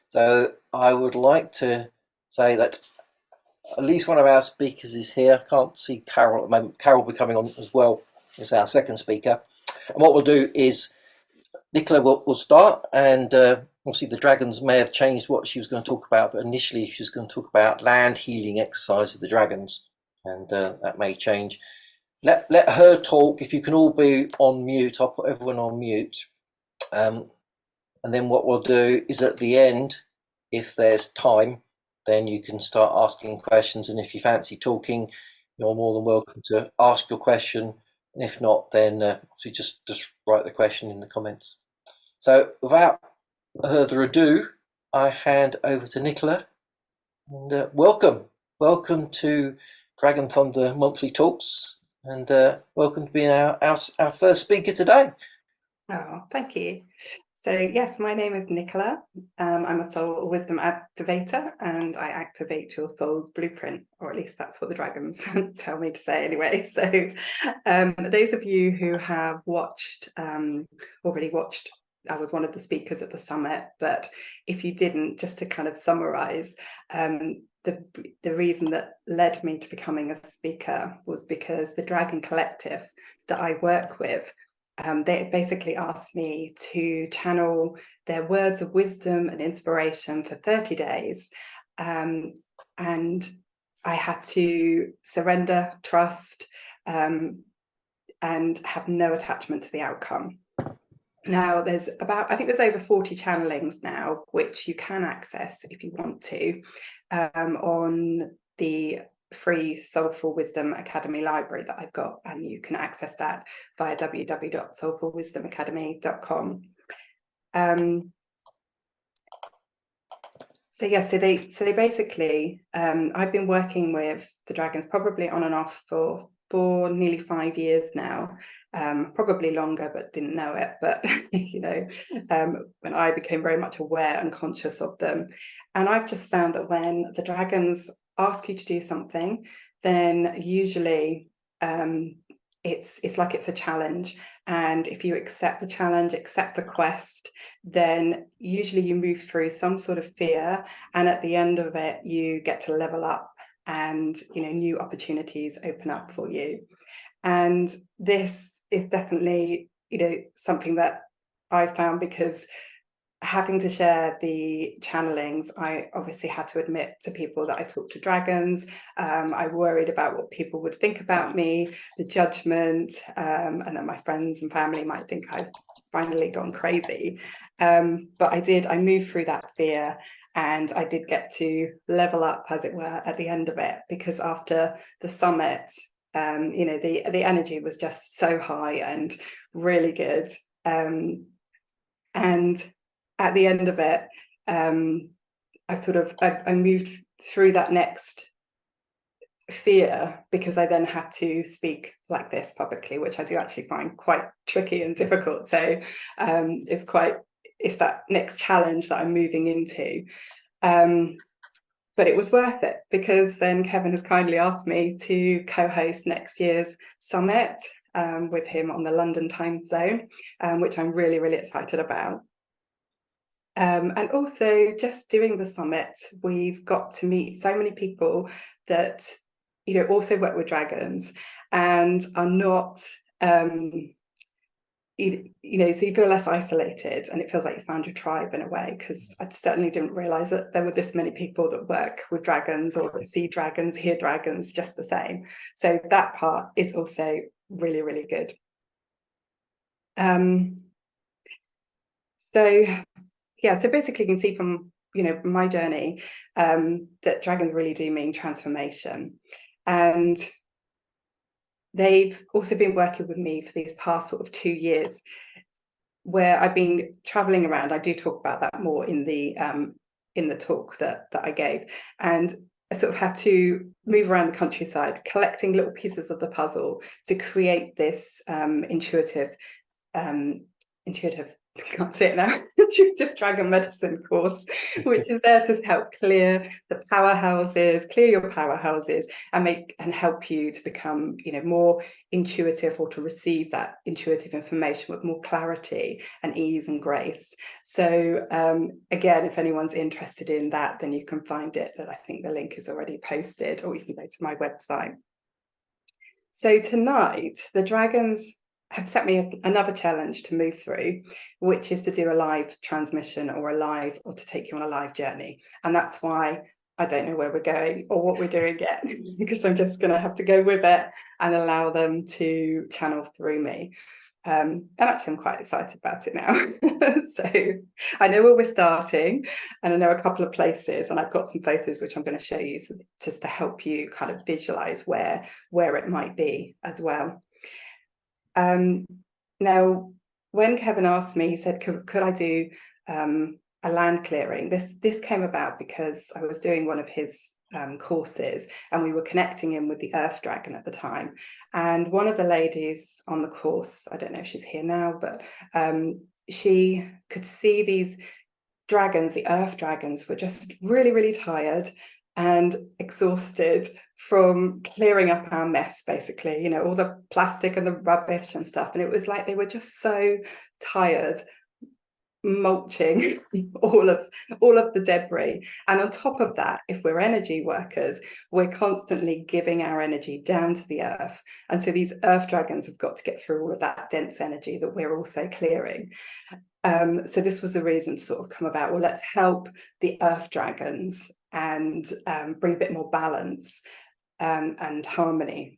So I would like to say that at least one of our speakers is here. I can't see Carol at the moment. Carol will be coming on as well as our second speaker. And what we'll do is Nicola will start, and obviously the dragons may have changed what she was going to talk about, but initially she was going to talk about land healing exercise with the dragons, and that may change. Let her talk. If you can all be on mute, I'll put everyone on mute. And then what we'll do is at the end, if there's time, then you can start asking questions. And if you fancy talking, you're more than welcome to ask your question. And if not, then obviously just write the question in the comments. So without further ado, I hand over to Nicola. And welcome to Dragon Thunder Monthly Talks. And welcome to being our first speaker today. Oh, thank you. So yes, my name is Nicola. I'm a Soul Wisdom Activator, and I activate your soul's blueprint, or at least that's what the dragons tell me to say anyway. So those of you who have already watched, I was one of the speakers at the summit, but if you didn't, just to kind of summarize, the reason that led me to becoming a speaker was because the Dragon Collective that I work with, they basically asked me to channel their words of wisdom and inspiration for 30 days. And I had to surrender, trust, and have no attachment to the outcome. Now, I think there's over 40 channelings now, which you can access if you want to, on the free Soulful Wisdom Academy library that I've got, and you can access that via www.soulfulwisdomacademy.com. So they basically, I've been working with the dragons probably on and off for nearly 5 years now, probably longer, but didn't know it. But when I became very much aware and conscious of them, and I've just found that when the dragons ask you to do something, then usually it's like it's a challenge, and if you accept the challenge, accept the quest, then usually you move through some sort of fear, and at the end of it you get to level up, and new opportunities open up for you. And this is definitely something that I found, because having to share the channelings, I obviously had to admit to people that I talked to dragons. I worried about what people would think about me, the judgment, and that my friends and family might think I've finally gone crazy. But I moved through that fear, and I did get to level up, as it were, at the end of it, because after the summit, the energy was just so high and really good. And at the end of it, I moved through that next fear, because I then had to speak like this publicly, which I do actually find quite tricky and difficult. So it's that next challenge that I'm moving into. But it was worth it, because then Kevin has kindly asked me to co-host next year's summit with him on the London time zone, which I'm really, really excited about. And also, just doing the summit, we've got to meet so many people that also work with dragons and are not so you feel less isolated, and it feels like you found your tribe in a way, because I certainly didn't realize that there were this many people that work with dragons, or that see dragons, hear dragons just the same. So that part is also really, really good. So basically you can see from my journey that dragons really do mean transformation. And they've also been working with me for these past sort of 2 years, where I've been traveling around. I do talk about that more in the talk that I gave, and I sort of had to move around the countryside collecting little pieces of the puzzle to create this intuitive I can't say it now, intuitive dragon medicine course, which is there to help clear the powerhouses, clear your powerhouses, and help you to become, you know, more intuitive, or to receive that intuitive information with more clarity and ease and grace. So again, if anyone's interested in that, then you can find it. But I think the link is already posted, or you can go to my website. So tonight, the dragons have set me another challenge to move through, which is to do a live transmission, or to take you on a live journey. And that's why I don't know where we're going or what we're doing yet, because I'm just going to have to go with it and allow them to channel through me. And actually, I'm quite excited about it now. So I know where we're starting, and I know a couple of places, and I've got some photos which I'm going to show you, just to help you kind of visualize where it might be as well. Now, when Kevin asked me, he said, could I do a land clearing? This came about because I was doing one of his courses, and we were connecting him with the earth dragon at the time. And one of the ladies on the course, I don't know if she's here now, but she could see these dragons, the earth dragons, were just really, really tired and exhausted from clearing up our mess, basically, you know, all the plastic and the rubbish and stuff. And it was like they were just so tired, mulching all of the debris. And on top of that, if we're energy workers, we're constantly giving our energy down to the earth. And so these earth dragons have got to get through all of that dense energy that we're also clearing. So this was the reason to sort of come about, well, let's help the earth dragons and bring a bit more balance and harmony.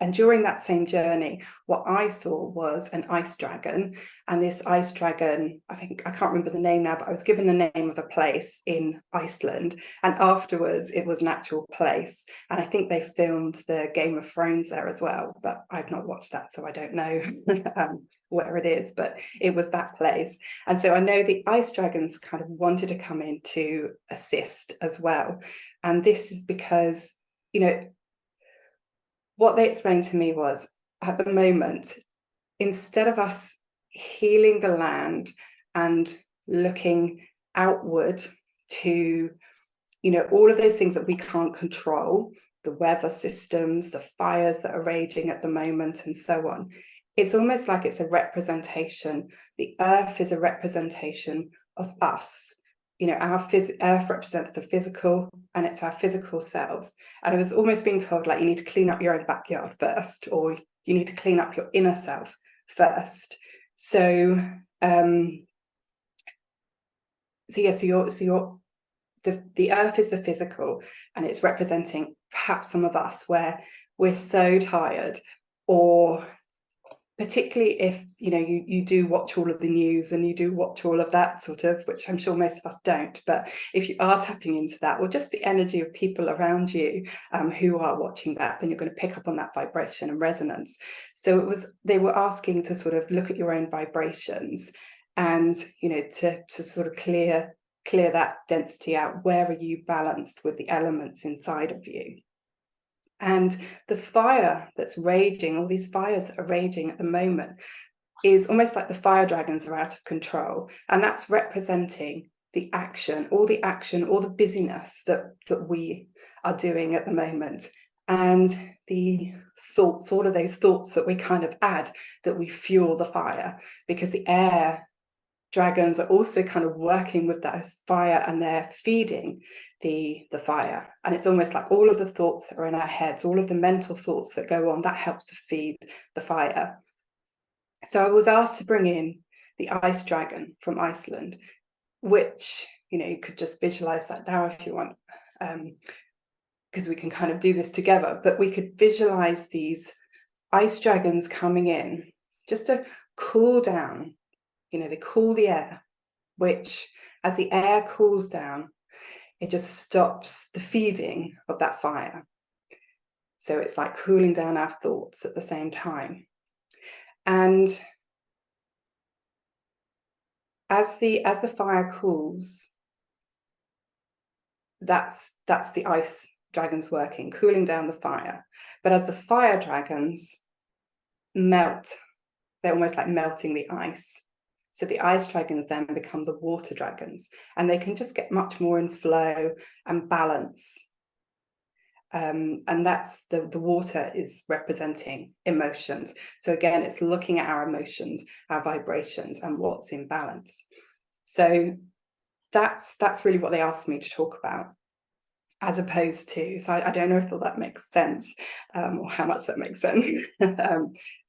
And during that same journey, what I saw was an ice dragon. And this ice dragon, I can't remember the name now, but I was given the name of a place in Iceland. And afterwards, it was an actual place. And I think they filmed the Game of Thrones there as well, but I've not watched that, so I don't know where it is, but it was that place. And so I know the ice dragons kind of wanted to come in to assist as well. And this is because, you know, what they explained to me was, at the moment, instead of us healing the land and looking outward to, you know, all of those things that we can't control, the weather systems, the fires that are raging at the moment, and so on, it's almost like it's a representation. The earth is a representation of us. You know, our earth represents the physical, and it's our physical selves. And I was almost being told, like, you need to clean up your own backyard first, or you need to clean up your inner self first. So, the earth is the physical, and it's representing perhaps some of us where we're so tired, or particularly if, you know, you do watch all of the news and you do watch all of that sort of, which I'm sure most of us don't, but if you are tapping into that, or just the energy of people around you who are watching that, then you're going to pick up on that vibration and resonance. So they were asking to sort of look at your own vibrations, and, you know, to sort of clear that density out. Where are you balanced with the elements inside of you? And the fire that's raging, all these fires that are raging at the moment, is almost like the fire dragons are out of control. And that's representing the action, all the busyness that we are doing at the moment. And the thoughts, all of those thoughts that we kind of add, that we fuel the fire, because the air dragons are also kind of working with that fire, and they're feeding the fire. And it's almost like all of the thoughts that are in our heads, all of the mental thoughts that go on, that helps to feed the fire. So I was asked to bring in the ice dragon from Iceland, which, you know, you could just visualize that now if you want, because we can kind of do this together. But we could visualize these ice dragons coming in just to cool down. You know, they cool the air, which, as the air cools down, it just stops the feeding of that fire. So it's like cooling down our thoughts at the same time. And as the fire cools, that's the ice dragons working, cooling down the fire. But as the fire dragons melt they're almost like melting the ice. So the ice dragons then become the water dragons, and they can just get much more in flow and balance. And that's the water is representing emotions. So again, it's looking at our emotions, our vibrations, and what's in balance. So that's really what they asked me to talk about, as opposed to, so I don't know if all that makes sense, or how much that makes sense,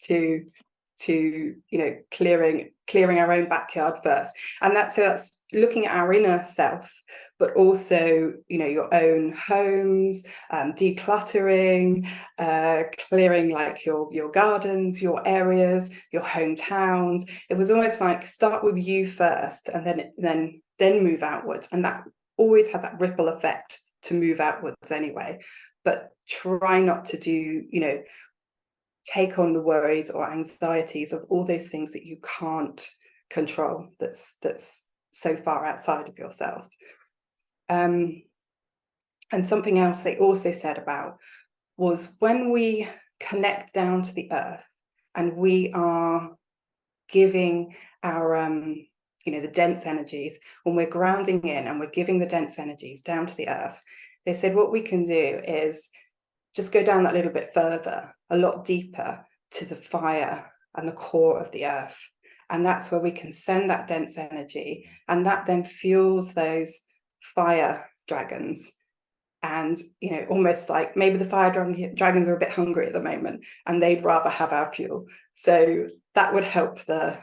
to clearing our own backyard first. And that's looking at our inner self, but also your own homes, decluttering, clearing like your gardens, your areas, your hometowns. It was almost like start with you first, and then move outwards, and that always has that ripple effect to move outwards anyway. But try not to do take on the worries or anxieties of all those things that you can't control, that's so far outside of yourselves. And something else they also said about was when we connect down to the earth and we are giving our the dense energies, when we're grounding in and we're giving the dense energies down to the earth, they said what we can do is just go down that little bit further, a lot deeper, to the fire and the core of the earth. And that's where we can send that dense energy, and that then fuels those fire dragons. And almost like maybe the fire dragons are a bit hungry at the moment and they'd rather have our fuel. So that would help the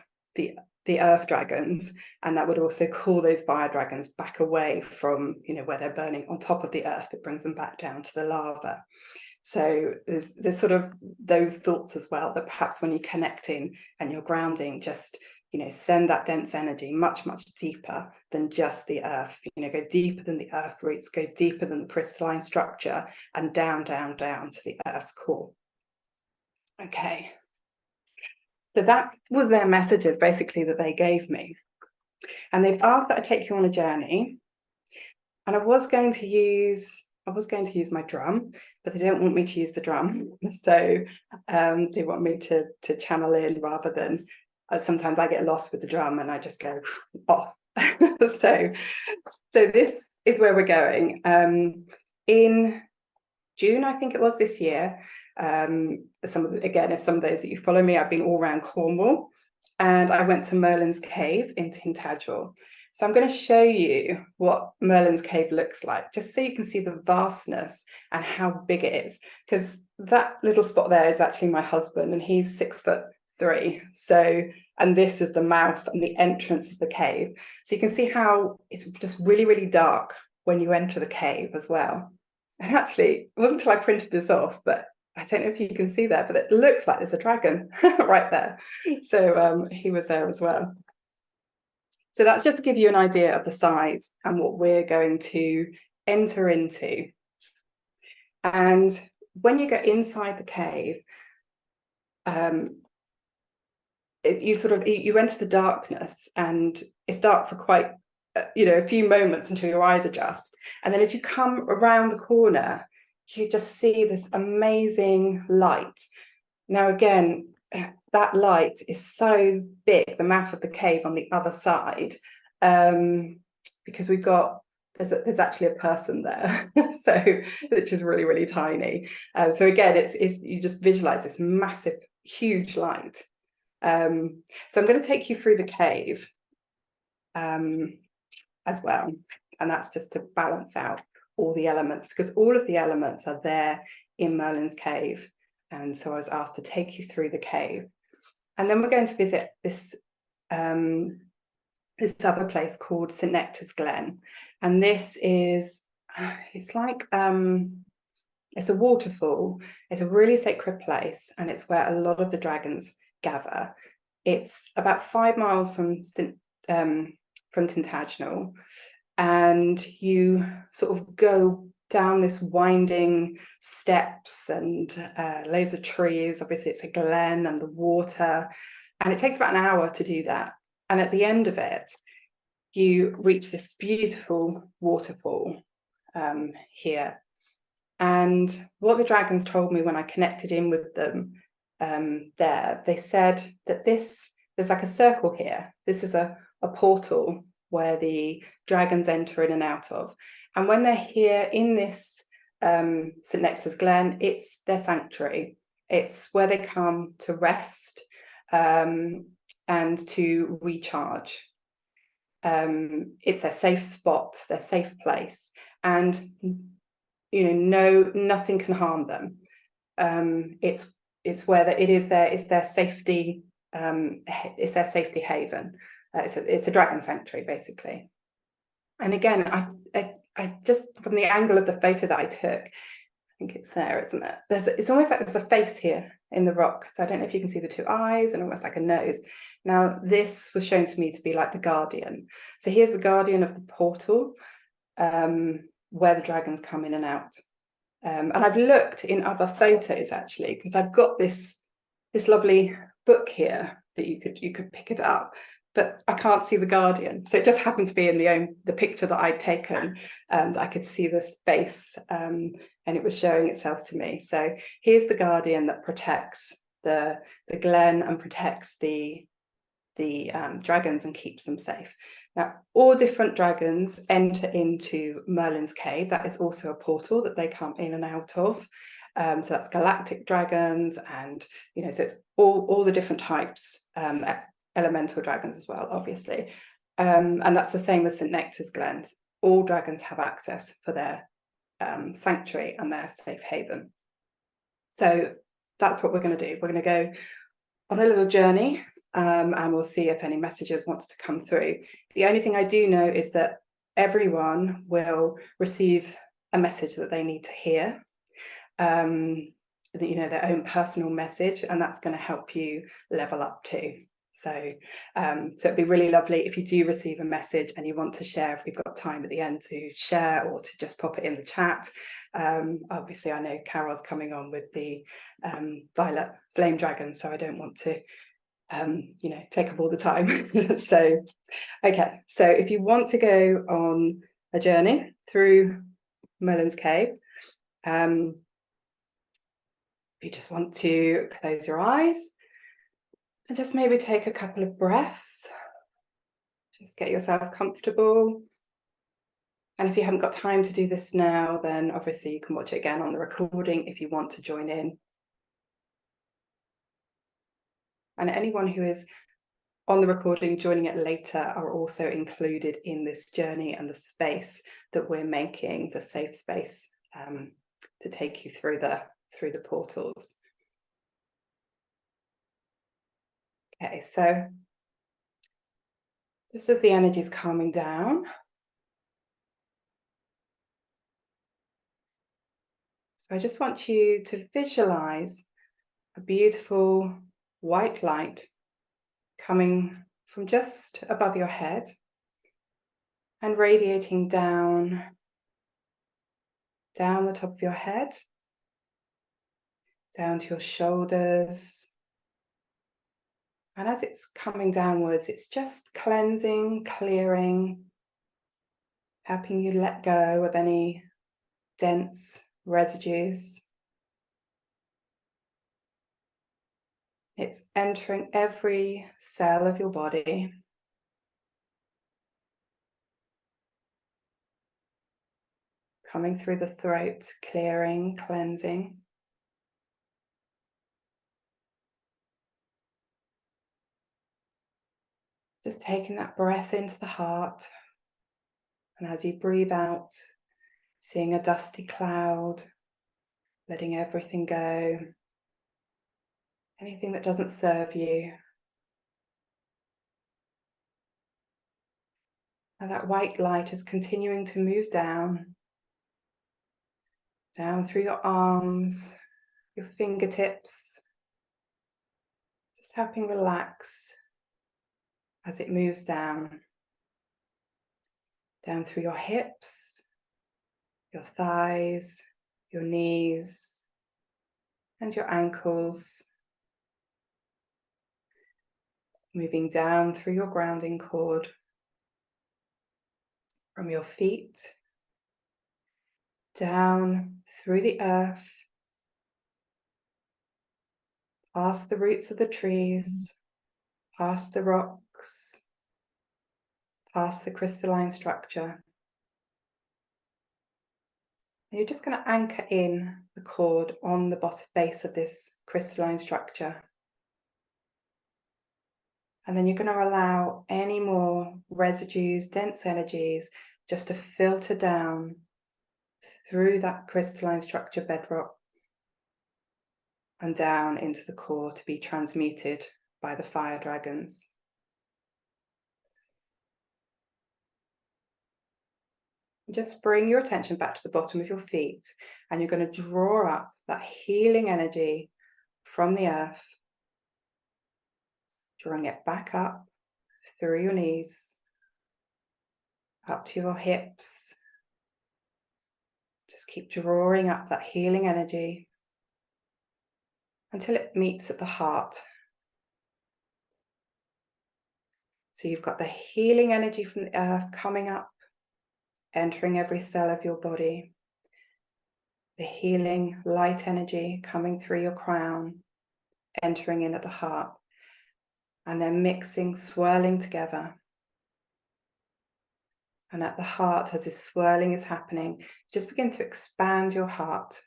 earth dragons, and that would also call those fire dragons back away from where they're burning on top of the earth. It brings them back down to the lava. So there's sort of those thoughts as well, that perhaps when you're connecting and you're grounding, just send that dense energy much deeper than just the earth. Go deeper than the earth roots, go deeper than the crystalline structure, and down to the earth's core. Okay, so that was their messages basically that they gave me, and they've asked that I take you on a journey. And I was going to use my drum, but they don't want me to use the drum. So they want me to channel in, rather than sometimes I get lost with the drum and I just go off. so this is where we're going. In June, I think it was this year. If some of those that you follow me, I've been all around Cornwall, and I went to Merlin's cave in Tintagel. So I'm going to show you what Merlin's cave looks like, just so you can see the vastness and how big it is. Because that little spot there is actually my husband, and he's 6'3". So, and this is the mouth and the entrance of the cave. So you can see how it's just really dark when you enter the cave as well. And actually, it wasn't until I printed this off, but I don't know if you can see that, but it looks like there's a dragon right there. So he was there as well. So that's just to give you an idea of the size and what we're going to enter into. And when you go inside the cave, you enter the darkness, and it's dark for quite a few moments until your eyes adjust. And then as you come around the corner, you just see this amazing light. Now again, that light is so big, the mouth of the cave on the other side, because there's actually a person there, so which is really tiny. So again, it's you just visualize this massive, huge light. So I'm going to take you through the cave as well, and that's just to balance out all the elements, because all of the elements are there in Merlin's cave. And so I was asked to take you through the cave, and then we're going to visit this other place called St Nectar's Glen. And this is it's a waterfall. It's a really sacred place, and it's where a lot of the dragons gather. It's about 5 miles from Tintagel, and you sort of go down this winding steps and loads of trees. Obviously it's a glen, and the water, and it takes about an hour to do that. And at the end of it, you reach this beautiful waterfall here. And what the dragons told me when I connected in with them there, they said that there's like a circle here. This is a portal where the dragons enter in and out of. And when they're here in this St. Nectar's Glen, it's their sanctuary. It's where they come to rest and to recharge. It's their safe spot, their safe place, and nothing can harm them. It's where it's their safety. It's their safety haven. It's a dragon sanctuary, basically. And again, I just, from the angle of the photo that I took, I think it's there, isn't it? It's almost like there's a face here in the rock. So I don't know if you can see the two eyes and almost like a nose. Now, this was shown to me to be like the guardian. So here's the guardian of the portal, where the dragons come in and out. And I've looked in other photos, actually, because I've got this lovely book here that you could pick it up, but I can't see the guardian. So it just happened to be in the picture that I'd taken, and I could see the space, and it was showing itself to me. So here's the guardian that protects the glen and protects the dragons and keeps them safe. Now, all different dragons enter into Merlin's cave. That is also a portal that they come in and out of. So that's galactic dragons, and so it's all the different types, elemental dragons as well, obviously. And that's the same with St. Nectar's Glen. All dragons have access for their sanctuary and their safe haven. So that's what we're going to do. We're going to go on a little journey, and we'll see if any messages wants to come through. The only thing I do know is that everyone will receive a message that they need to hear, their own personal message, and that's going to help you level up too. So it'd be really lovely if you do receive a message and you want to share, if we've got time at the end to share, or to just pop it in the chat. Obviously, I know Carol's coming on with the violet flame dragon, so I don't want to take up all the time. So, okay, so if you want to go on a journey through Merlin's cave, you just want to close your eyes and just maybe take a couple of breaths. Just get yourself comfortable. And if you haven't got time to do this now, then obviously you can watch it again on the recording if you want to join in. And anyone who is on the recording joining it later are also included in this journey and the space that we're making, the safe space, to take you through the portals. Okay, so just as the energy is calming down, so I just want you to visualize a beautiful white light coming from just above your head and radiating down the top of your head, down to your shoulders. And as it's coming downwards, it's just cleansing, clearing, helping you let go of any dense residues. It's entering every cell of your body. Coming through the throat, clearing, cleansing. Just taking that breath into the heart. And as you breathe out, seeing a dusty cloud, letting everything go. Anything that doesn't serve you. And that white light is continuing to move down through your arms, your fingertips, just helping relax as it moves down through your hips, your thighs, your knees, and your ankles, moving down through your grounding cord, from your feet, down through the earth, past the roots of the trees, past the rocks, past the crystalline structure. And you're just going to anchor in the cord on the bottom base of this crystalline structure. And then you're going to allow any more residues, dense energies, just to filter down through that crystalline structure bedrock and down into the core to be transmuted by the fire dragons. Just bring your attention back to the bottom of your feet, and you're going to draw up that healing energy from the earth, drawing it back up through your knees, up to your hips. Just keep drawing up that healing energy until it meets at the heart. So you've got the healing energy from the earth coming up, entering every cell of your body. The healing light energy coming through your crown, entering in at the heart, and then mixing, swirling together. And at the heart, as this swirling is happening, just begin to expand your heart.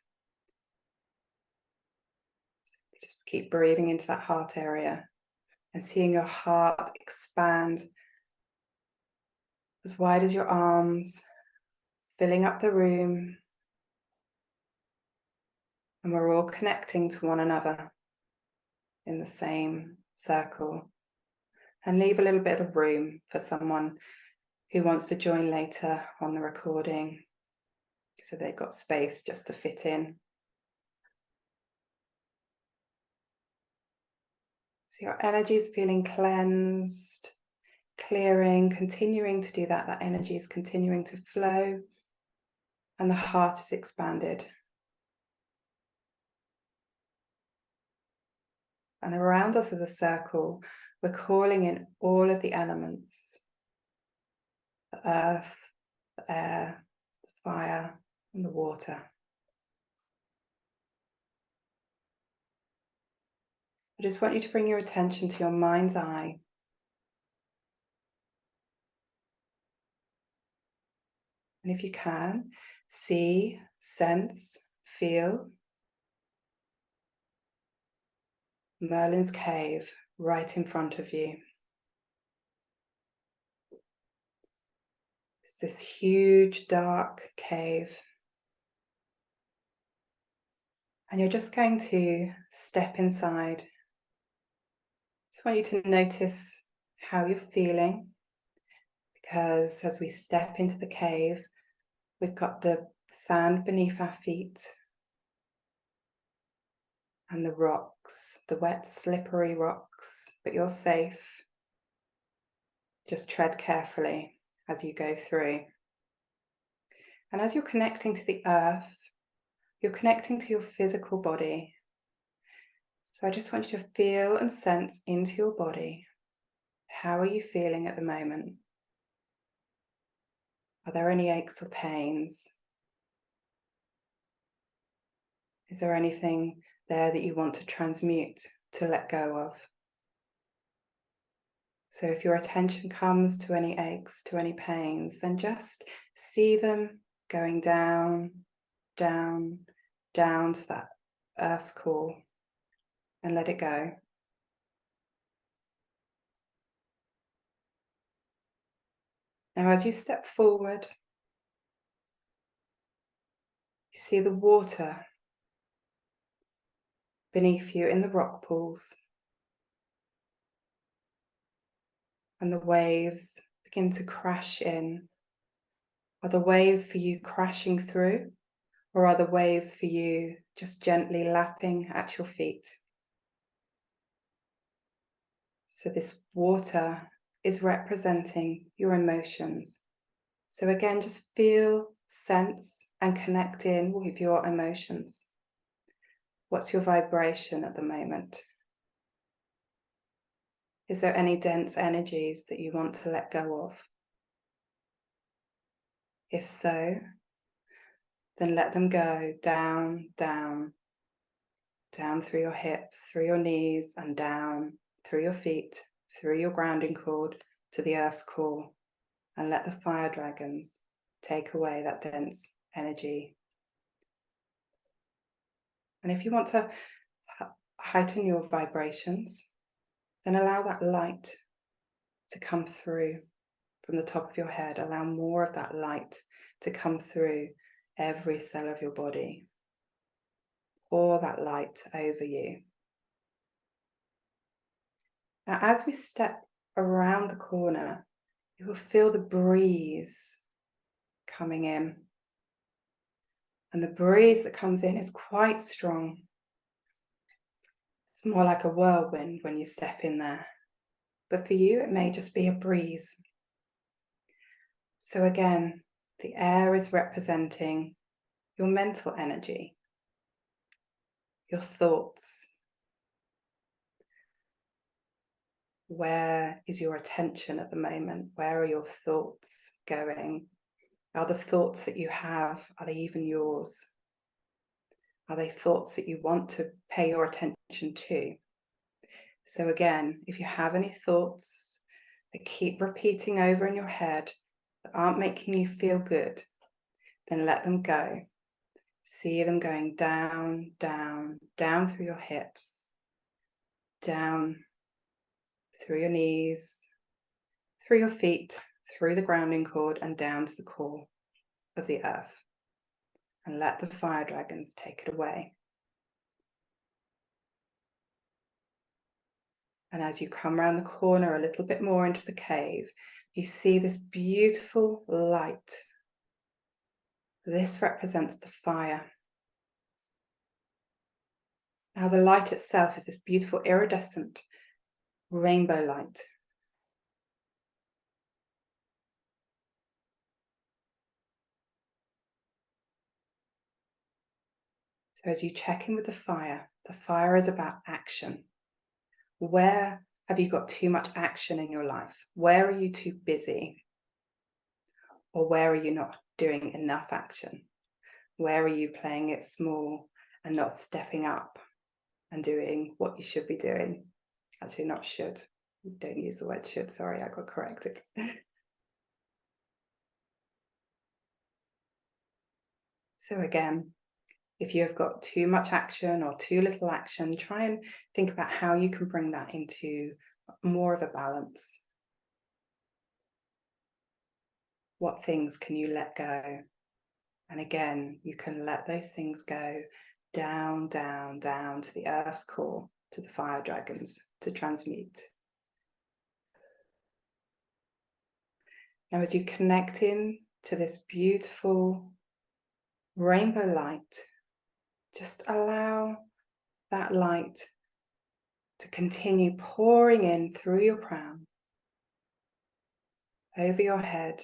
Just keep breathing into that heart area and seeing your heart expand as wide as your arms, filling up the room. And we're all connecting to one another in the same circle. And leave a little bit of room for someone who wants to join later on the recording, so they've got space just to fit in. So your energy is feeling cleansed, clearing, continuing to do that. That energy is continuing to flow, and the heart is expanded. And around us as a circle, we're calling in all of the elements: the earth, the air, the fire, and the water. I just want you to bring your attention to your mind's eye. And if you can, see, sense, feel Merlin's cave right in front of you. It's this huge, dark cave. And you're just going to step inside. Just want you to notice how you're feeling, because as we step into the cave, we've got the sand beneath our feet and the rocks, the wet, slippery rocks, but you're safe. Just tread carefully as you go through. And as you're connecting to the earth, you're connecting to your physical body. So I just want you to feel and sense into your body. How are you feeling at the moment? Are there any aches or pains? Is there anything there that you want to transmute, to let go of? So if your attention comes to any aches, to any pains, then just see them going down, down, down to that earth's core, and let it go. Now, as you step forward, you see the water beneath you in the rock pools, and the waves begin to crash in. Are the waves for you crashing through, or are the waves for you just gently lapping at your feet? So this water is representing your emotions. So again, just feel, sense, and connect in with your emotions. What's your vibration at the moment? Is there any dense energies that you want to let go of? If so, then let them go down, down, down through your hips, through your knees, and down through your feet, through your grounding cord to the earth's core, and let the fire dragons take away that dense energy. And if you want to heighten your vibrations, then allow that light to come through from the top of your head. Allow more of that light to come through every cell of your body. Pour that light over you. Now, as we step around the corner, you will feel the breeze coming in. And the breeze that comes in is quite strong. It's more like a whirlwind when you step in there. But for you, it may just be a breeze. So again, the air is representing your mental energy, your thoughts. Where is your attention at the moment? Where are your thoughts going? Are the thoughts that you have, are they even yours? Are they thoughts that you want to pay your attention to? So again, if you have any thoughts that keep repeating over in your head that aren't making you feel good, then let them go. See them going down, down, down through your hips, down through your knees, through your feet, through the grounding cord, and down to the core of the earth. And let the fire dragons take it away. And as you come around the corner a little bit more into the cave, you see this beautiful light. This represents the fire. Now the light itself is this beautiful iridescent rainbow light. So as you check in with the fire is about action. Where have you got too much action in your life? Where are you too busy? Or where are you not doing enough action? Where are you playing it small and not stepping up and doing what you should be doing? Actually, not should. Don't use the word should. Sorry, I got corrected. So again, if you have got too much action or too little action, try and think about how you can bring that into more of a balance. What things can you let go? And again, you can let those things go down, down, down to the earth's core, to the fire dragons, to transmute. Now, as you connect in to this beautiful rainbow light, just allow that light to continue pouring in through your crown, over your head,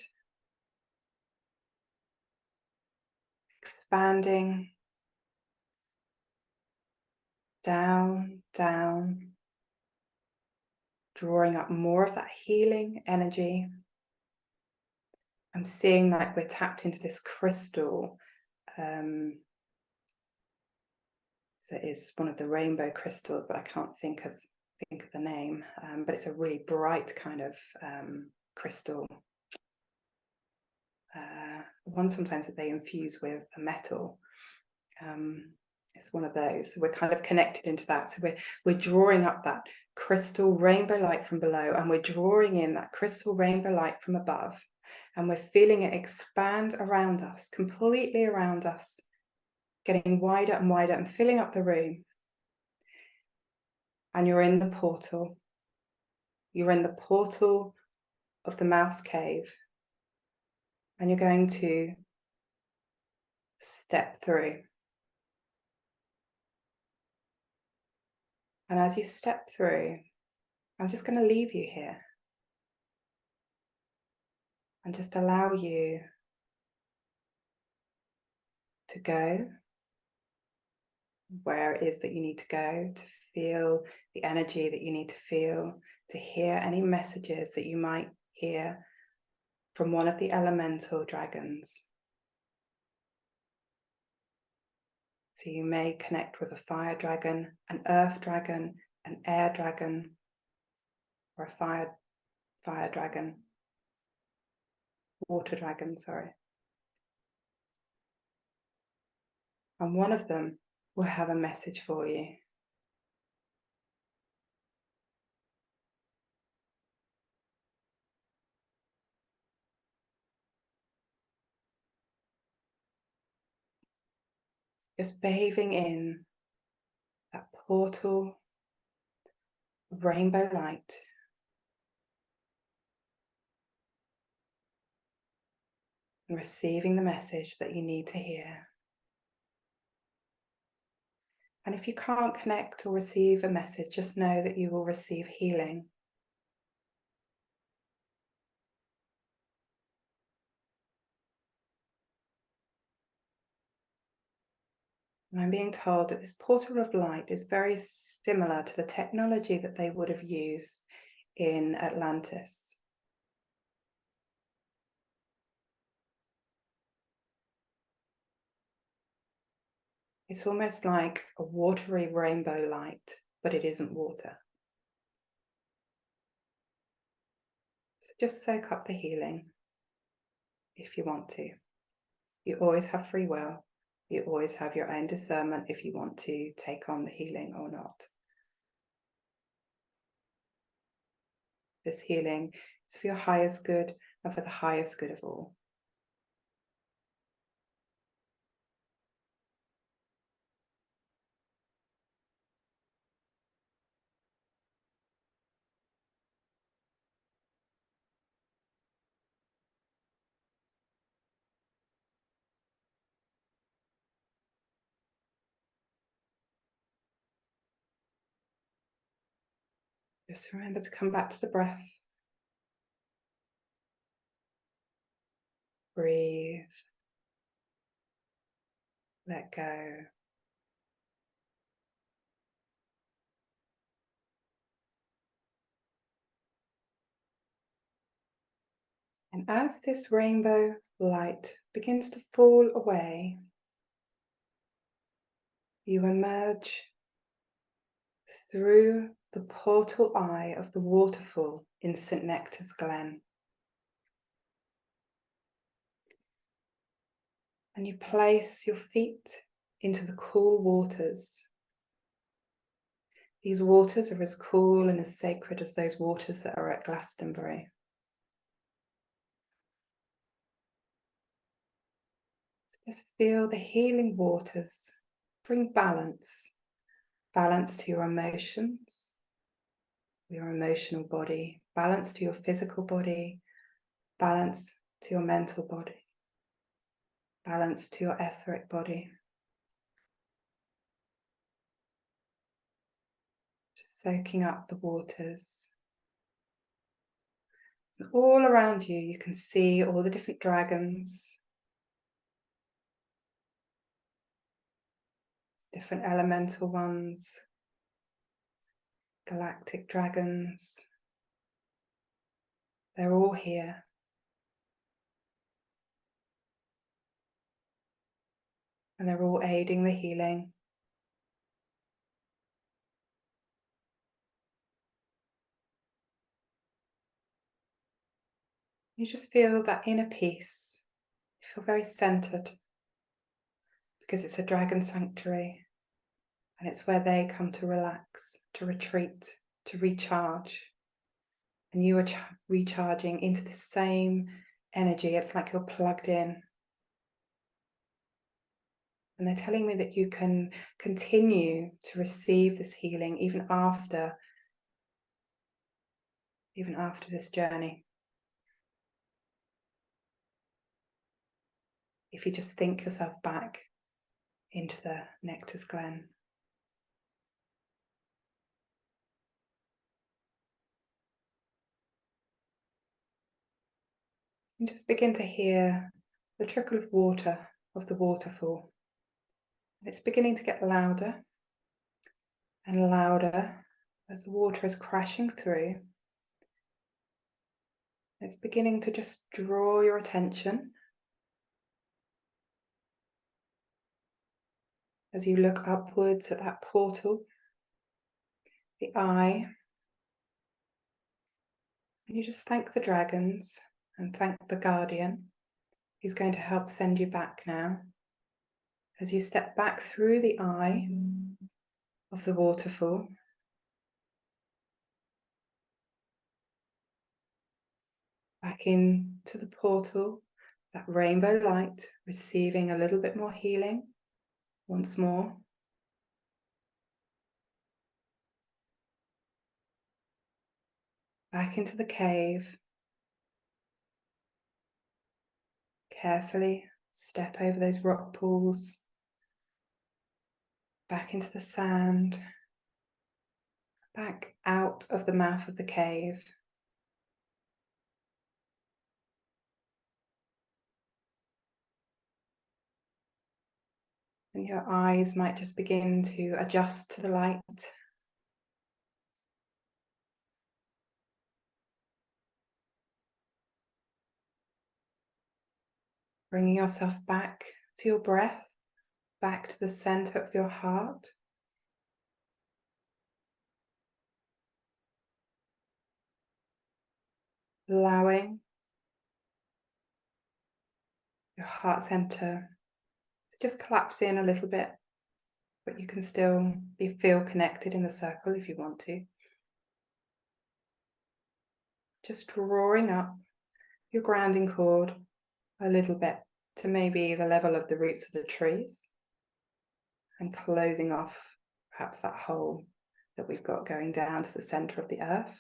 expanding down, down, drawing up more of that healing energy. I'm seeing like we're tapped into this crystal. So it is one of the rainbow crystals, but I can't think of the name. But it's a really bright kind of crystal. One sometimes that they infuse with a metal. It's one of those. So we're kind of connected into that. So we're drawing up that crystal rainbow light from below, and we're drawing in that crystal rainbow light from above, and we're feeling it expand around us, completely around us, getting wider and wider and filling up the room. And you're in the portal. You're in the portal of the mouse cave, and you're going to step through. And as you step through, I'm just going to leave you here and just allow you to go where it is that you need to go, to feel the energy that you need to feel, to hear any messages that you might hear from one of the elemental dragons. So you may connect with a fire dragon, an earth dragon, an air dragon, or a fire dragon, water dragon, sorry. And one of them will have a message for you. Just bathing in that portal of rainbow light. And receiving the message that you need to hear. And if you can't connect or receive a message, just know that you will receive healing. And I'm being told that this portal of light is very similar to the technology that they would have used in Atlantis. It's almost like a watery rainbow light, but it isn't water. So just soak up the healing if you want to. You always have free will. You always have your own discernment if you want to take on the healing or not. This healing is for your highest good and for the highest good of all. Just remember to come back to the breath. Breathe. Let go. And as this rainbow light begins to fall away, you emerge through the portal eye of the waterfall in St. Nectar's Glen. And you place your feet into the cool waters. These waters are as cool and as sacred as those waters that are at Glastonbury. So just feel the healing waters bring balance to your emotions, your emotional body, balance to your physical body, balance to your mental body, balance to your etheric body. Just soaking up the waters. And all around you, you can see all the different dragons, different elemental ones, galactic dragons. They're all here. And they're all aiding the healing. You just feel that inner peace. You feel very centered because it's a dragon sanctuary and it's where they come to relax, to retreat, to recharge. And you are recharging into the same energy. It's like you're plugged in. And they're telling me that you can continue to receive this healing even after this journey. If you just think yourself back into the Nectar's Glen. And just begin to hear the trickle of water of the waterfall. It's beginning to get louder and louder as the water is crashing through. It's beginning to just draw your attention. as you look upwards at that portal, the eye, and you just thank the dragons and thank the guardian who's going to help send you back now. As you step back through the eye of the waterfall, back into the portal, that rainbow light, receiving a little bit more healing once more. Back into the cave. Carefully step over those rock pools. Back into the sand. Back out of the mouth of the cave. And your eyes might just begin to adjust to the light. Bringing yourself back to your breath, back to the center of your heart. Allowing your heart center to just collapse in a little bit, but you can still feel connected in the circle if you want to. Just drawing up your grounding cord a little bit to maybe the level of the roots of the trees, and closing off perhaps that hole that we've got going down to the center of the earth.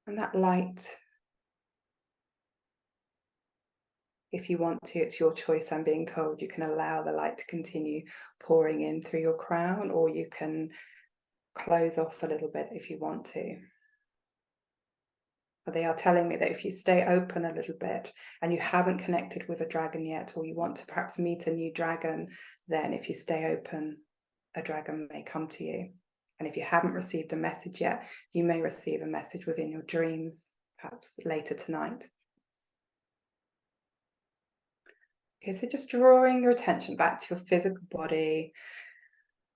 And that light, if you want to, it's your choice, I'm being told. You can allow the light to continue pouring in through your crown, or you can close off a little bit if you want to. But they are telling me that if you stay open a little bit and you haven't connected with a dragon yet, or you want to perhaps meet a new dragon, then if you stay open, a dragon may come to you. And if you haven't received a message yet, you may receive a message within your dreams, perhaps later tonight. Okay, so just drawing your attention back to your physical body,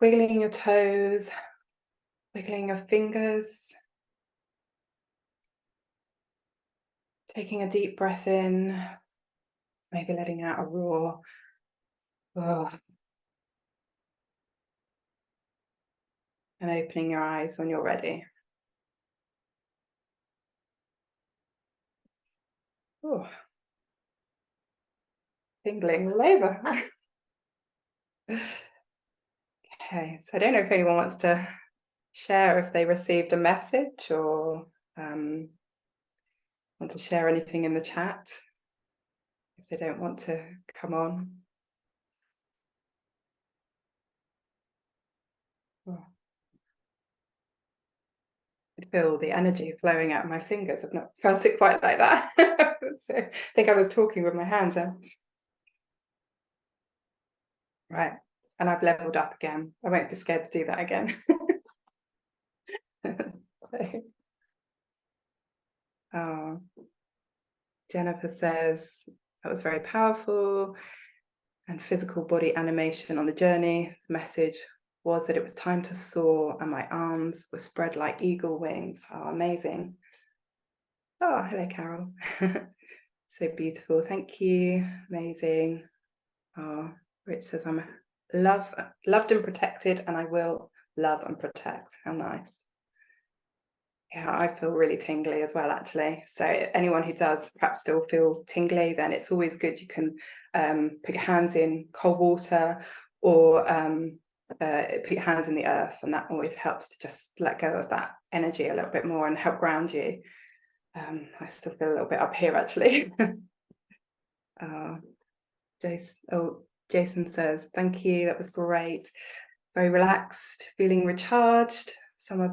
wiggling your toes, wiggling your fingers, taking a deep breath in, maybe letting out a roar. Oh. And opening your eyes when you're ready. Oh. Tingling all over. Okay, so I don't know if anyone wants to share if they received a message, or want to share anything in the chat if they don't want to come on. Oh. I feel the energy flowing out of my fingers. I've not felt it quite like that. So I think I was talking with my hands then. Right, and I've leveled up again. I won't be scared to do that again. So, oh. Jennifer says, that was very powerful, and physical body animation on the journey. The message was that it was time to soar, and my arms were spread like eagle wings. Oh, amazing. Oh, hello, Carol. So beautiful. Thank you. Amazing. Oh, Rich says, I'm loved and protected, and I will love and protect. How nice. Yeah, I feel really tingly as well, actually. So anyone who does perhaps still feel tingly, then it's always good. You can put your hands in cold water, or put your hands in the earth, and that always helps to just let go of that energy a little bit more and help ground you. I still feel a little bit up here, actually. Jason says, thank you, that was great. Very relaxed, feeling recharged. Some of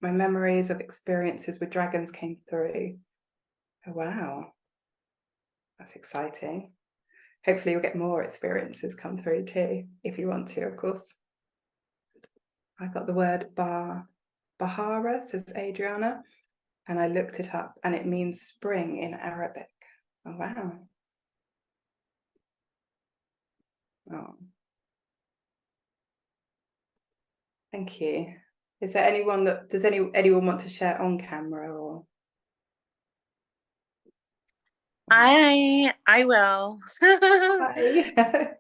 my memories of experiences with dragons came through. Oh, wow. That's exciting. Hopefully you'll get more experiences come through too, if you want to, of course. I got the word Bahara, says Adriana, and I looked it up, and it means spring in Arabic. Oh, wow. Oh, thank you. Is there anyone that, does anyone want to share on camera or? I will. Hi.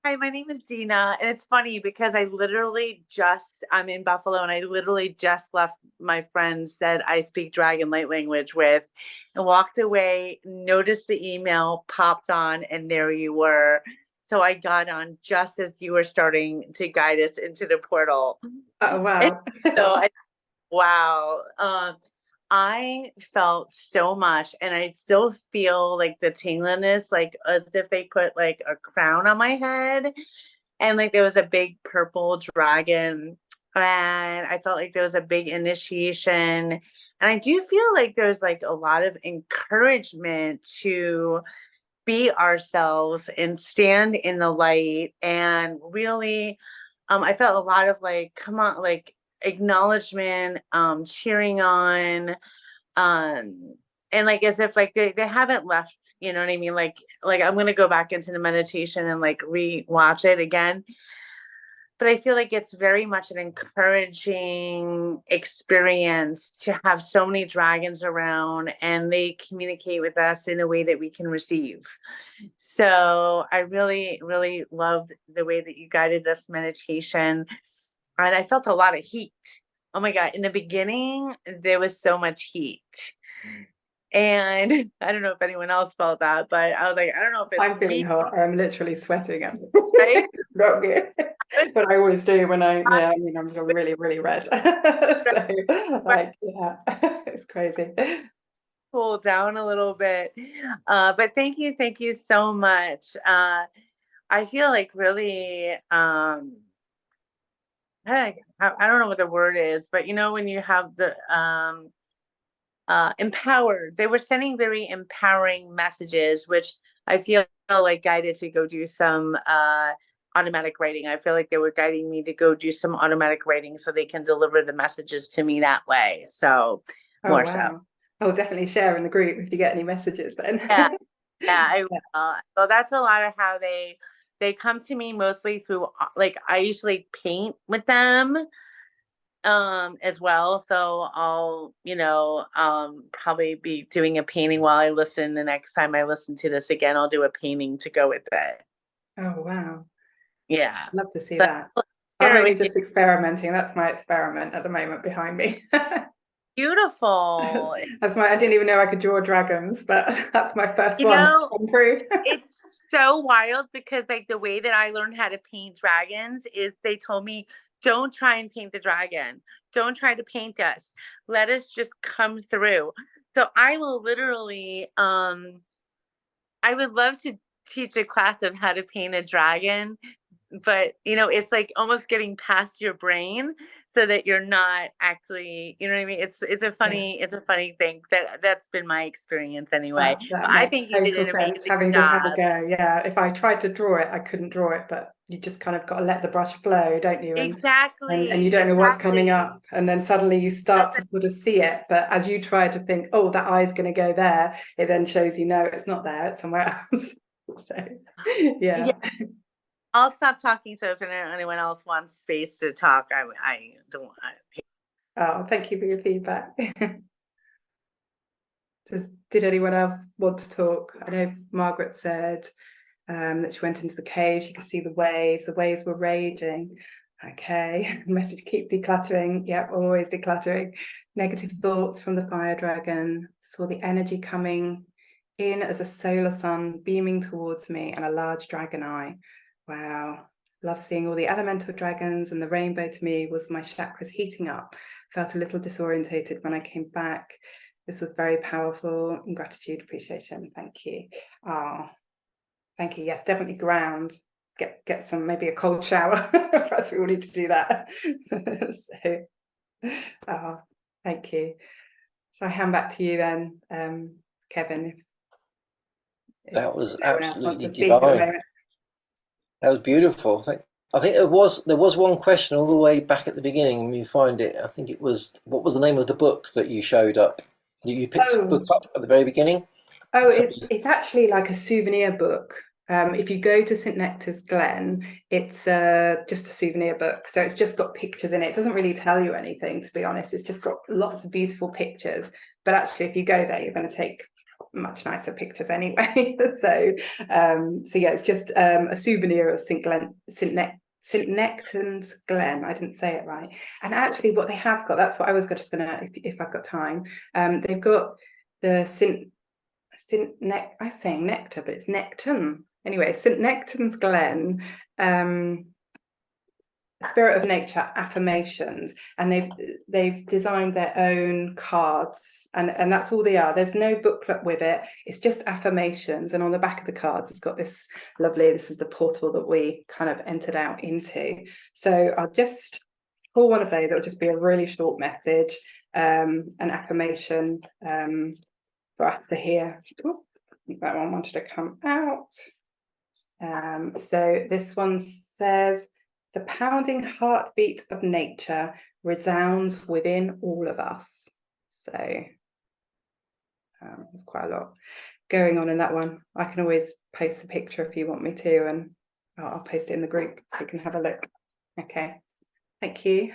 Hi, my name is Dina, and it's funny because I'm in Buffalo, and I literally just left my friends that I speak dragon light language with, and walked away, noticed the email, popped on, and there you were. So I got on just as you were starting to guide us into the portal. Oh, wow. Wow. I felt so much, and I still feel like the tingliness, like as if they put like a crown on my head, and like there was a big purple dragon, and I felt like there was a big initiation. And I do feel like there's like a lot of encouragement to be ourselves and stand in the light, and really I felt a lot of like, come on, like acknowledgement, cheering on, um, and like as if like they haven't left, you know what I mean? Like I'm gonna go back into the meditation and like re-watch it again. But I feel like it's very much an encouraging experience to have so many dragons around, and they communicate with us in a way that we can receive. So I really, really loved the way that you guided this meditation. And I felt a lot of heat. Oh my God. In the beginning, there was so much heat. And I don't know if anyone else felt that, but I was like, I don't know if it's I'm feeling me, hot. I'm literally sweating. right? Not good. But I always do when I'm really, really red. So, like, yeah, it's crazy. Cool down a little bit. But thank you so much. I feel like really, I don't know what the word is, but you know, when you have the empowered, they were sending very empowering messages, which I feel like guided to go do some automatic writing. I feel like they were guiding me to go do some automatic writing so they can deliver the messages to me that way. So Oh, more wow. so. I'll definitely share in the group if you get any messages then. Yeah, I will. So that's a lot of how they come to me, mostly through like I usually paint with them as well. So I'll, probably be doing a painting while I listen. The next time I listen to this again, I'll do a painting to go with it. Oh, wow. Yeah. Love to see But that. I'll I'm share it only with you. just experimenting. That's my experiment at the moment behind me. Beautiful. I didn't even know I could draw dragons, but that's my first You one know, come through. it's so wild because like the way that I learned how to paint dragons is they told me, don't try and paint the dragon. Don't try to paint us. Let us just come through. So I will literally, I would love to teach a class of how to paint a dragon, but it's like almost getting past your brain so that you're not actually, you know what I mean? It's a funny thing that's been my experience anyway. But That I makes think you did total an sense. amazing Having just had a job. go, yeah. If I tried to draw it, I couldn't draw it, but you just kind of got to let the brush flow, don't you? And you don't know what's coming up, and then suddenly you start to sort of see it. But as you try to think, oh, that eye's going to go there, it then shows you, no, it's not there, it's somewhere else. So, yeah. I'll stop talking. So if anyone else wants space to talk, I don't want. Oh, thank you for your feedback. Did anyone else want to talk? I know Margaret said that she went into the cave, she could see the waves were raging. Okay, message, keep decluttering. Yep, always decluttering. Negative thoughts from the fire dragon. Saw the energy coming in as a solar sun beaming towards me and a large dragon eye. Wow. Love seeing all the elemental dragons, and the rainbow to me was my chakras heating up. Felt a little disorientated when I came back. This was very powerful. In gratitude, appreciation. Thank you. Oh, thank you. Yes, definitely ground. Get some, maybe a cold shower. Perhaps we all need to do that. So, oh, thank you. So I hand back to you then, Kevin. If That was anyone else wants absolutely to speak at the divine. moment. That was beautiful. I think there was one question all the way back at the beginning. When you find it, I think it was, what was the name of the book that you showed up? You picked the book up at the very beginning. Oh, it's actually like a souvenir book. If you go to St Nectar's Glen, it's just a souvenir book. So it's just got pictures in it. It doesn't really tell you anything, to be honest. It's just got lots of beautiful pictures. But actually, if you go there, you're going to take much nicer pictures anyway. So yeah, it's just a souvenir of St Nectar's Glen. I didn't say it right. And actually, what they have got, that's what I was just going to, if I've got time, they've got the I'm saying nectar, but it's Necton. Anyway, St Nectan's Glen, Spirit of Nature affirmations, and they've designed their own cards, and that's all they are. There's no booklet with it. It's just affirmations, and on the back of the cards, it's got this lovely. This is the portal that we kind of entered out into. So I'll just pull one of those. It'll just be a really short message, an affirmation. For us to hear. Ooh, I think that one wanted to come out. So this one says, the pounding heartbeat of nature resounds within all of us. So there's quite a lot going on in that one. I can always post the picture if you want me to, and I'll post it in the group so you can have a look. Okay, thank you.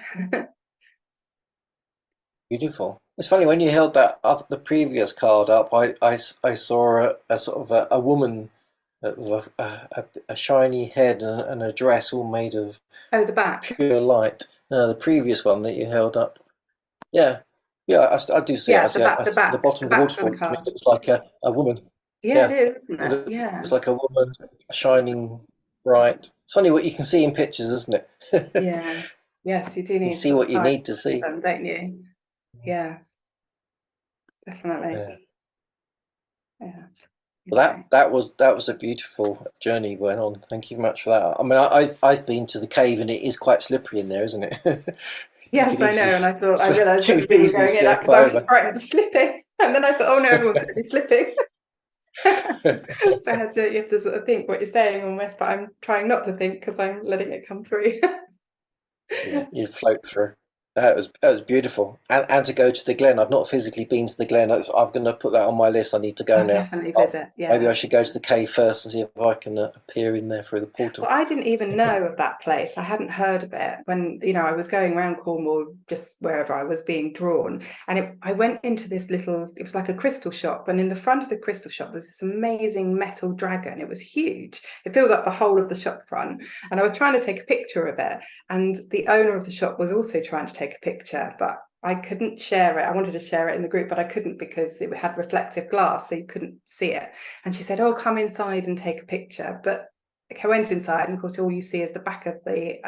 Beautiful. It's funny, when you held the previous card up, I saw a sort of a woman with a shiny head and a dress all made of the back, pure light. No, the previous one that you held up. Yeah, I do see it. I see the bottom of the waterfall. To me, it looks like a woman. Yeah, it is, isn't it? Yeah, it's like a woman, shining bright. It's funny what you can see in pictures, isn't it? Yeah. Yes, you do need to see what you need to see, don't you? Yeah, definitely. Yeah. Well, that was a beautiful journey we went on. Thank you very much for that. I mean, I've been to the cave, and it is quite slippery in there, isn't it? Yes, I know. And I realised that we were going in because I was frightened of slipping, and then I thought, oh no, everyone's going to be slipping. So you have to sort of think what you're saying almost, but I'm trying not to think because I'm letting it come through. Yeah, you float through. That was beautiful, and to go to the Glen. I've not physically been to the Glen. I'm going to put that on my list. I need to go now. Definitely visit. Yeah. Maybe I should go to the cave first and see if I can appear in there through the portal. Well, I didn't even know of that place. I hadn't heard of it when I was going around Cornwall, just wherever I was being drawn. And I went into this little. It was like a crystal shop, and in the front of the crystal shop was this amazing metal dragon. It was huge. It filled up the whole of the shop front, and I was trying to take a picture of it. And the owner of the shop was also trying to take a picture, but I couldn't share it. I wanted to share it in the group, but I couldn't because it had reflective glass, so you couldn't see it. And she said, "Oh, come inside and take a picture." But I went inside, and of course, all you see is the back of the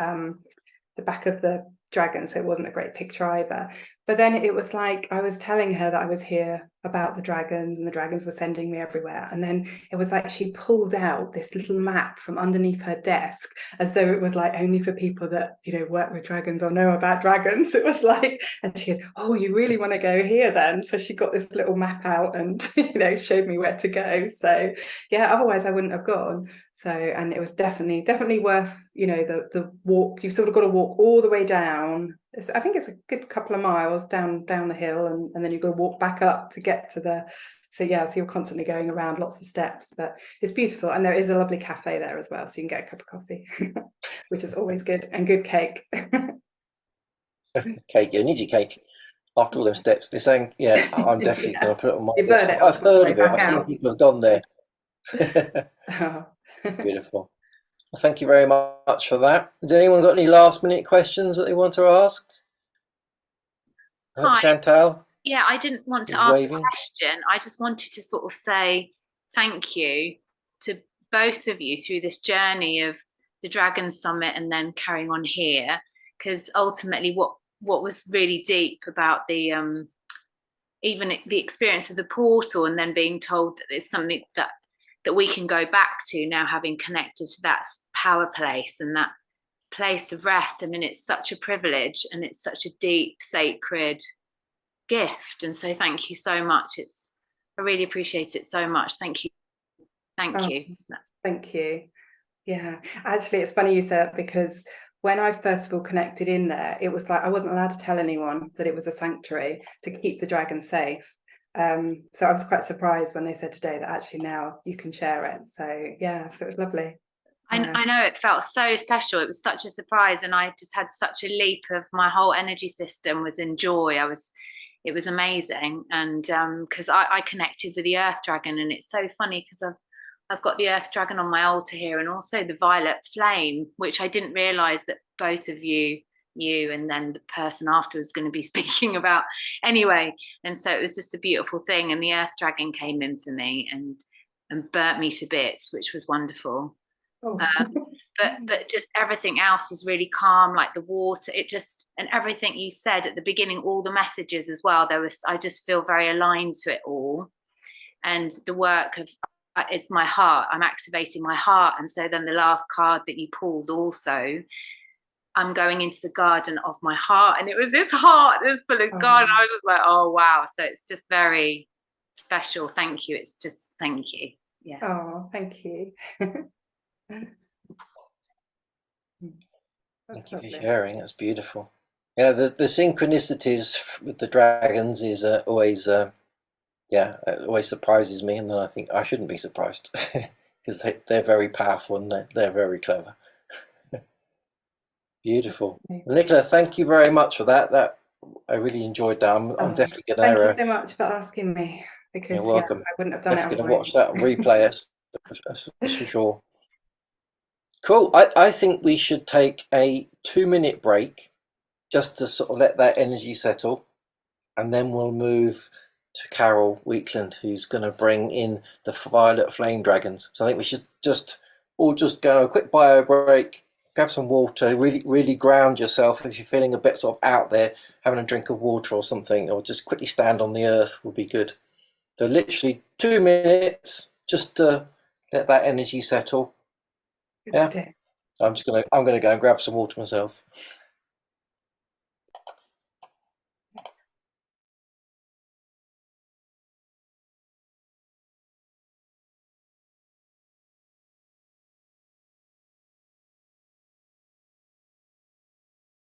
dragon, so it wasn't a great picture either. But then it was like I was telling her that I was here about the dragons, and the dragons were sending me everywhere. And then it was like she pulled out this little map from underneath her desk, as though it was like only for people that work with dragons or know about dragons. It was like, and she goes, "Oh, you really want to go here then?" So she got this little map out and showed me where to go. So yeah, otherwise I wouldn't have gone. So, and it was definitely worth, the walk. You've sort of got to walk all the way down. I think it's a good couple of miles down the hill, and then you've got to walk back up to get to the. So yeah, so you're constantly going around lots of steps, but it's beautiful, and there is a lovely cafe there as well, so you can get a cup of coffee, which is always good, and good cake. Cake, you need your cake. After all those steps, they're saying, yeah, I'm definitely going to put it on my list. I've heard of it. I've seen people have gone there. Oh. Beautiful. Well, thank you very much for that. Has anyone got any last minute questions that they want to ask? Hi. Chantal? Yeah, I didn't want to ask a question. I just wanted to sort of say thank you to both of you through this journey of the Dragon Summit and then carrying on here, because ultimately what was really deep about the even the experience of the portal, and then being told that there's something that we can go back to now, having connected to that power place and that place of rest. I mean, it's such a privilege, and it's such a deep, sacred gift. And so thank you so much. I really appreciate it so much. Thank you. Thank you. Yeah, actually, it's funny you said, because when I first of all connected in there, it was like I wasn't allowed to tell anyone that it was a sanctuary to keep the dragon safe. So I was quite surprised when they said today that actually now you can share it. So yeah, so it was lovely. I know, it felt so special. It was such a surprise, and I just had such a leap of my whole energy system was in joy. It was amazing, and because I connected with the Earth Dragon, and it's so funny because I've got the Earth Dragon on my altar here, and also the Violet Flame, which I didn't realise that both of you and then the person after was going to be speaking about anyway. And so it was just a beautiful thing, and the Earth Dragon came in for me and burnt me to bits, which was wonderful. Oh. But just everything else was really calm, like the water, it just, and everything you said at the beginning, all the messages as well, I just feel very aligned to it all. And the work of it's my heart, I'm activating my heart. And so then the last card that you pulled also, I'm going into the garden of my heart, and it was this heart that's full of God. I was just like, oh wow. So it's just very special. Thank you. It's just thank you. Yeah. Oh, thank you. Thank you for sharing. That's beautiful. Yeah, the synchronicities with the dragons is always it always surprises me, and then I think I shouldn't be surprised because they're very powerful and they're very clever. Beautiful. Nicola, thank you very much for that. I really enjoed that. I'm definitely going to... Thank you so much for asking me, because you're welcome. I wouldn't have done definitely it. Going to watch that on replay, that's for sure. Cool. I think we should take a 2-minute break just to sort of let that energy settle, and then we'll move to Carol Weekland, who's going to bring in the Violet Flame Dragons. So I think we should just go a quick bio break, grab some water, really ground yourself. If you're feeling a bit sort of out there, having a drink of water or something, or just quickly stand on the earth would be good. So literally 2 minutes just to let that energy settle. Yeah, I'm gonna go and grab some water myself.